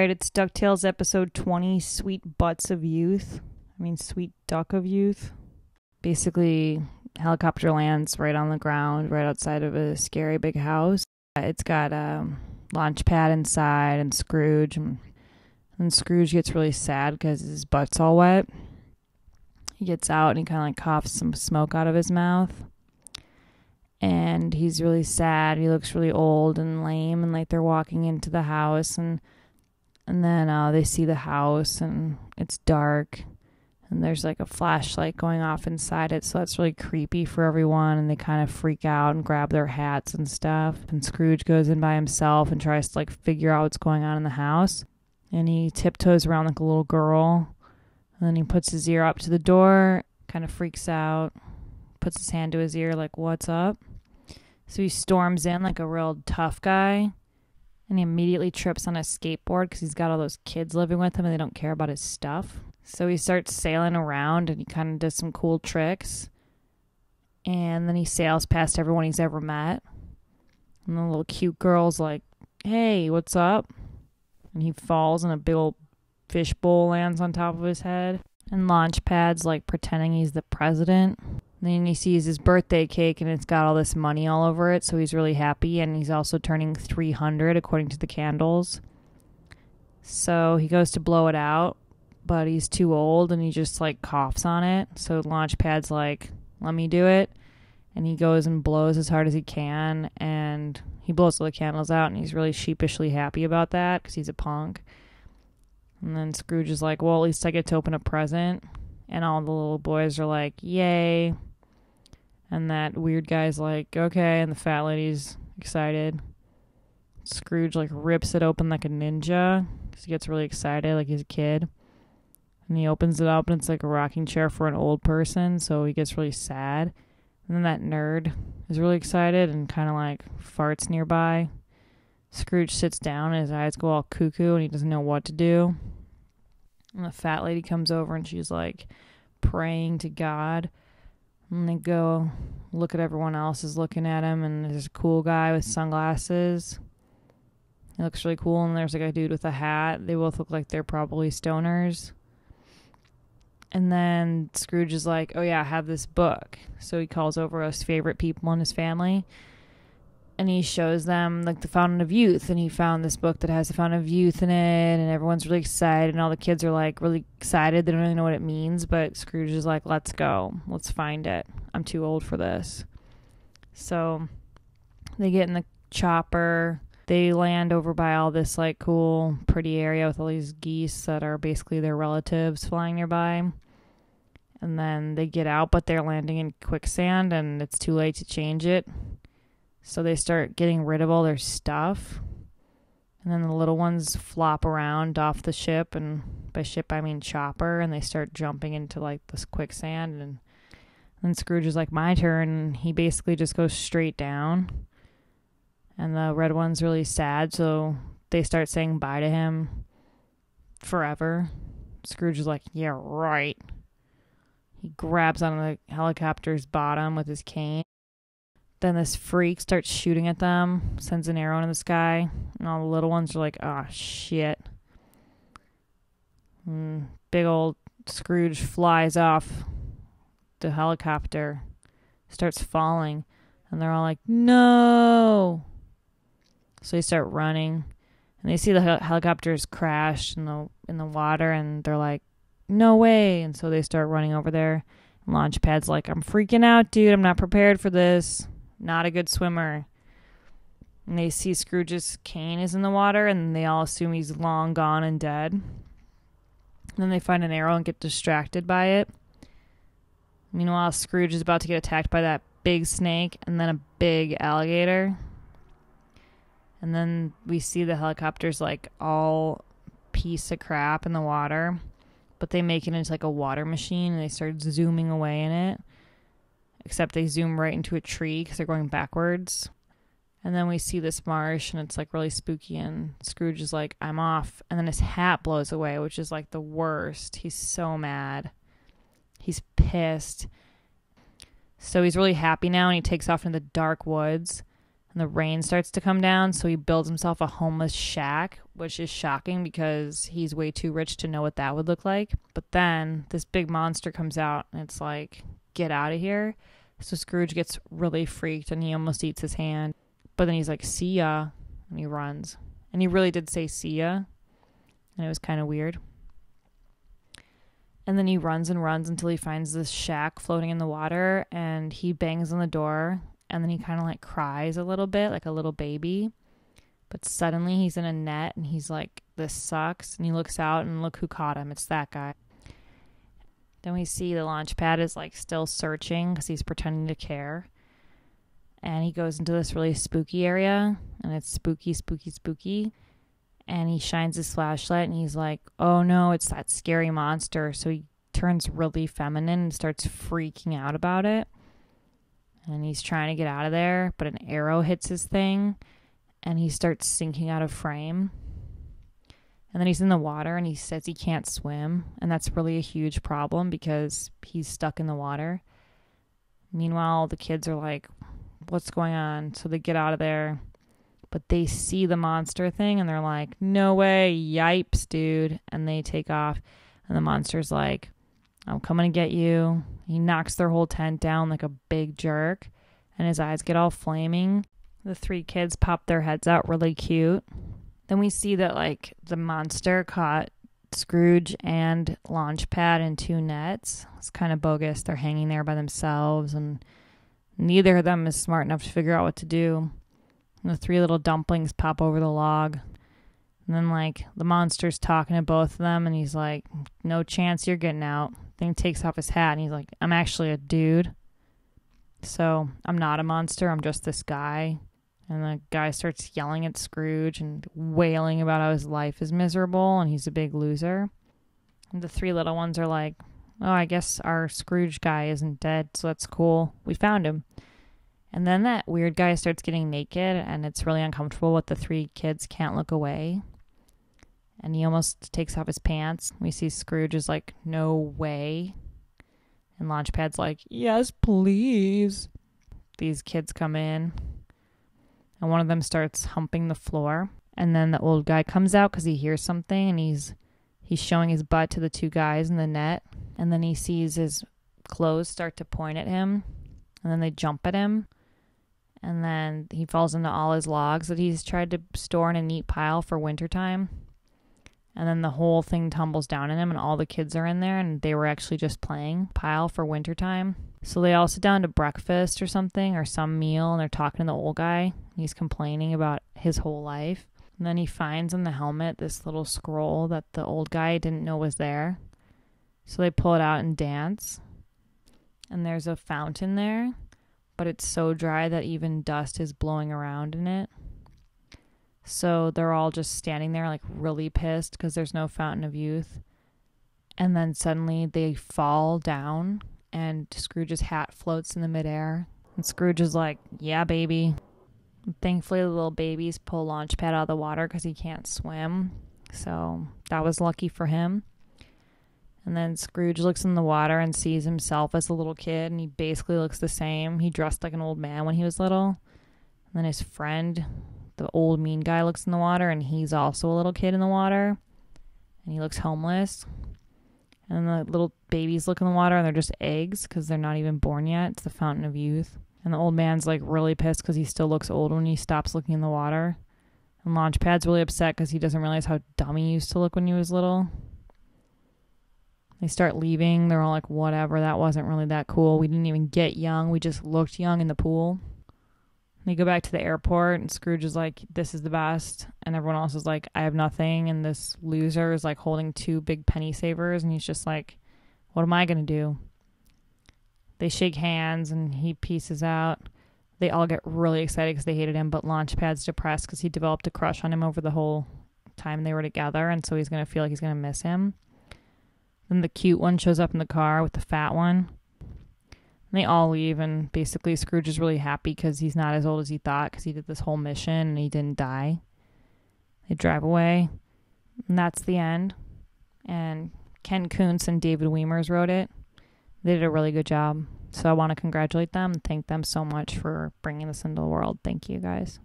right, it's Ducktales episode 20, Sweet Butts of Youth. Sweet Duck of Youth. Basically, helicopter lands right on the ground, right outside of a scary big house. It's got a launch pad inside and Scrooge. And Scrooge gets really sad because his butt's all wet. He gets out and he kind of like coughs some smoke out of his mouth. And he's really sad. He looks really old and lame. And like they're walking into the house. And then they see the house and it's dark. And there's like a flashlight going off inside it. So that's really creepy for everyone. And they kind of freak out and grab their hats and stuff. And Scrooge goes in by himself and tries to like figure out what's going on in the house. And he tiptoes around like a little girl. And then he puts his ear up to the door. Kind of freaks out. Puts his hand to his ear like, what's up? So he storms in like a real tough guy. And he immediately trips on a skateboard because he's got all those kids living with him and they don't care about his stuff. So he starts sailing around and he kind of does some cool tricks. And then he sails past everyone he's ever met. And the little cute girl's like, hey, what's up? And he falls and a big old fish bowl lands on top of his head. And Launchpad's like pretending he's the president. And then he sees his birthday cake and it's got all this money all over it. So he's really happy. And he's also turning 300 according to the candles. So he goes to blow it out. But he's too old and he just like coughs on it. So Launchpad's like, let me do it. And he goes and blows as hard as he can. And he blows all the candles out and he's really sheepishly happy about that because he's a punk. And then Scrooge is like, well, at least I get to open a present. And all the little boys are like, yay. And that weird guy's like, okay. And the fat lady's excited. Scrooge like rips it open like a ninja because he gets really excited like he's a kid. And he opens it up and it's like a rocking chair for an old person. So he gets really sad. And then that nerd is really excited and kind of like farts nearby. Scrooge sits down and his eyes go all cuckoo and he doesn't know what to do. And the fat lady comes over and she's like praying to God. And they go look at everyone else is looking at him. And there's a cool guy with sunglasses. He looks really cool. And there's like a dude with a hat. They both look like they're probably stoners. And then Scrooge is like, oh yeah, I have this book. So he calls over his favorite people in his family. And he shows them like the Fountain of Youth. And he found this book that has the Fountain of Youth in it. And everyone's really excited. And all the kids are like really excited. They don't really know what it means. But Scrooge is like, let's go. Let's find it. I'm too old for this. So they get in the chopper. They land over by all this like cool, pretty area with all these geese that are basically their relatives flying nearby. And then they get out, but they're landing in quicksand and it's too late to change it. So they start getting rid of all their stuff. And then the little ones flop around off the ship. And by ship, I mean chopper. And they start jumping into like this quicksand. And then Scrooge is like, my turn. And he basically just goes straight down. And the red one's really sad. So they start saying bye to him forever. Scrooge is like, yeah, right. He grabs on the helicopter's bottom with his cane. Then this freak starts shooting at them, sends an arrow into the sky, and all the little ones are like, oh, shit. And big old Scrooge flies off the helicopter, starts falling, and they're all like, no. So they start running, and they see the helicopters crash in the water, and they're like, no way. And so they start running over there. And Launchpad's like, I'm freaking out, dude. I'm not prepared for this. Not a good swimmer. And they see Scrooge's cane is in the water, and they all assume he's long gone and dead. And then they find an arrow and get distracted by it. Meanwhile, Scrooge is about to get attacked by that big snake and then a big alligator. And then we see the helicopters like all piece of crap in the water. But they make it into like a water machine and they start zooming away in it. Except they zoom right into a tree because they're going backwards. And then we see this marsh and it's like really spooky and Scrooge is like, I'm off. And then his hat blows away, which is like the worst. He's so mad. He's pissed. So he's really happy now and he takes off into the dark woods. and the rain starts to come down, so he builds himself a homeless shack, which is shocking because he's way too rich to know what that would look like. But then this big monster comes out, and it's like, get out of here. So Scrooge gets really freaked, and he almost eats his hand. But then he's like, see ya, and he runs. And he really did say see ya, and it was kind of weird. And then he runs and runs until he finds this shack floating in the water, and he bangs on the door, and then he kind of like cries a little bit, like a little baby. But suddenly he's in a net, and he's like, this sucks. And he looks out, and look who caught him. It's that guy. Then we see the launch pad is like still searching because he's pretending to care. And he goes into this really spooky area, and it's spooky, spooky, spooky. And he shines his flashlight, and he's like, oh no, it's that scary monster. So he turns really feminine and starts freaking out about it. And he's trying to get out of there, but an arrow hits his thing, and he starts sinking out of frame. And then he's in the water, and he says he can't swim, and that's really a huge problem because he's stuck in the water. Meanwhile, the kids are like, what's going on? So they get out of there, but they see the monster thing, and they're like, no way, yipes, dude. And they take off, and the monster's like, I'm coming to get you. He knocks their whole tent down like a big jerk, and his eyes get all flaming. The three kids pop their heads out really cute. Then we see that like the monster caught Scrooge and Launchpad in two nets. It's kind of bogus. They're hanging there by themselves, and neither of them is smart enough to figure out what to do. And the three little dumplings pop over the log. And then like the monster's talking to both of them, and he's like, no chance you're getting out. Then he takes off his hat, and he's like, I'm actually a dude. So I'm not a monster. I'm just this guy. And the guy starts yelling at Scrooge and wailing about how his life is miserable and he's a big loser. And the three little ones are like, oh, I guess our Scrooge guy isn't dead, so that's cool. We found him. And then that weird guy starts getting naked, and it's really uncomfortable, but the three kids can't look away. And he almost takes off his pants. We see Scrooge is like, no way. And Launchpad's like, yes, please. These kids come in, and one of them starts humping the floor. And then the old guy comes out because he hears something, and he's showing his butt to the two guys in the net. And then he sees his clothes start to point at him, and then they jump at him. And then he falls into all his logs that he's tried to store in a neat pile for wintertime. And then the whole thing tumbles down on him, and all the kids are in there, and they were actually just playing pile for wintertime. So they all sit down to breakfast or something, or some meal, and they're talking to the old guy. He's complaining about his whole life. And then he finds in the helmet this little scroll that the old guy didn't know was there. So they pull it out and dance. And there's a fountain there, but it's so dry that even dust is blowing around in it. So they're all just standing there like really pissed because there's no fountain of youth. And then suddenly they fall down, and Scrooge's hat floats in the midair. And Scrooge is like, yeah, baby. And thankfully, the little babies pull Launchpad out of the water because he can't swim. So that was lucky for him. And then Scrooge looks in the water and sees himself as a little kid, and he basically looks the same. He dressed like an old man when he was little. And then his friend, the old mean guy, looks in the water, and he's also a little kid in the water. And he looks homeless. And the little babies look in the water, and they're just eggs because they're not even born yet. It's the fountain of youth. And the old man's like really pissed because he still looks old when he stops looking in the water. And Launchpad's really upset because he doesn't realize how dumb he used to look when he was little. They start leaving. They're all like, whatever, that wasn't really that cool. We didn't even get young. We just looked young in the pool. They go back to the airport, and Scrooge is like, this is the best. And everyone else is like, I have nothing. And this loser is like holding two big penny savers, and he's just like, what am I going to do? They shake hands, and he pieces out. They all get really excited because they hated him, but Launchpad's depressed because he developed a crush on him over the whole time they were together, and so he's going to feel like he's going to miss him. Then the cute one shows up in the car with the fat one. And they all leave, and basically Scrooge is really happy because he's not as old as he thought because he did this whole mission and he didn't die. They drive away, and that's the end. And Ken Kuntz and David Weimers wrote it. They did a really good job. So I want to congratulate them and thank them so much for bringing this into the world. Thank you guys.